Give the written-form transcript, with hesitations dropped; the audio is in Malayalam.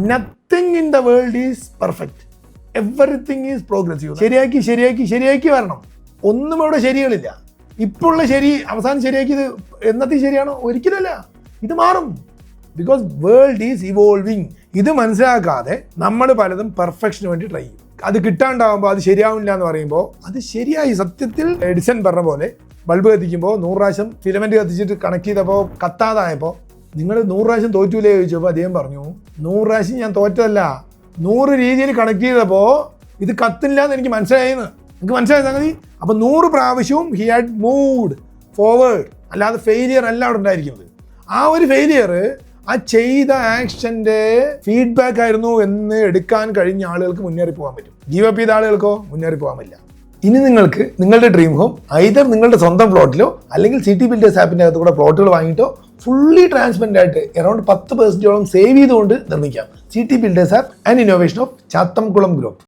Nothing in the world is perfect, everything is progressive. ശരിയാക്കി വരണം. ഒന്നും ഇവിടെ ശരികളില്ല. ഇപ്പോഴുള്ള ശരി അവസാനം ശരിയാക്കിയത് എന്നത്തെ ശരിയാണോ? ഒരിക്കലല്ല. ഇത് മാറും. Because world is evolving. ഇത് മനസ്സിലാക്കാതെ നമ്മൾ പലതും പെർഫെക്ഷന് വേണ്ടി ട്രൈ ചെയ്യും. അത് കിട്ടാണ്ടാകുമ്പോൾ അത് ശരിയാവില്ല എന്ന് പറയുമ്പോൾ അത് ശരിയായി. സത്യത്തിൽ എഡിസൺ പറഞ്ഞ പോലെ ബൾബ് കത്തിക്കുമ്പോൾ 100 പ്രാവശ്യം ഫിലമെന്റ് കത്തിച്ചിട്ട് കണക്ട് ചെയ്തപ്പോൾ കത്താതായപ്പോൾ നിങ്ങൾ 100 പ്രാവശ്യം തോറ്റൂലേ ചോദിച്ചപ്പോൾ അദ്ദേഹം പറഞ്ഞു 100 പ്രാവശ്യം ഞാൻ തോറ്റതല്ല, 100 രീതിയിൽ കണക്ട് ചെയ്തപ്പോൾ ഇത് കത്തില്ല എന്ന് എനിക്ക് മനസ്സിലായെന്ന്. നിങ്ങൾക്ക് മനസ്സിലായ സംഗതി. അപ്പം 100 പ്രാവശ്യവും ഹി ഹാഡ് മൂവ്ഡ് ഫോർവേഡ്. അല്ലാതെ ഫെയിലിയർ അല്ല അവിടെ ഉണ്ടായിരിക്കുന്നത്. ആ ഒരു ഫെയിലിയർ ആ ചെയ്ത ആക്ഷൻ്റെ ഫീഡ്ബാക്ക് ആയിരുന്നു എന്ന് എടുക്കാൻ കഴിഞ്ഞ ആളുകൾക്ക് മുന്നേറി പോകാൻ പറ്റും. ഗീവ് അപ്പ് ചെയ്ത ആളുകൾക്കോ മുന്നേറി പോകാൻ പറ്റില്ല. ഇനി നിങ്ങൾക്ക് നിങ്ങളുടെ ഡ്രീം ഹോം ഐദർ നിങ്ങളുടെ സ്വന്തം പ്ലോട്ടിലോ അല്ലെങ്കിൽ സിറ്റി ബിൽഡേഴ്സ് ആപ്പിൻ്റെ അകത്ത് കൂടെ പ്ലോട്ടുകൾ വാങ്ങിയിട്ടോ ഫുള്ളി ട്രാൻസ്പെറൻ്റ് ആയിട്ട് അറൌണ്ട് 10% സേവ് ചെയ്തുകൊണ്ട് നിർമ്മിക്കാം. City builders app and innovation of Chathamkulam group.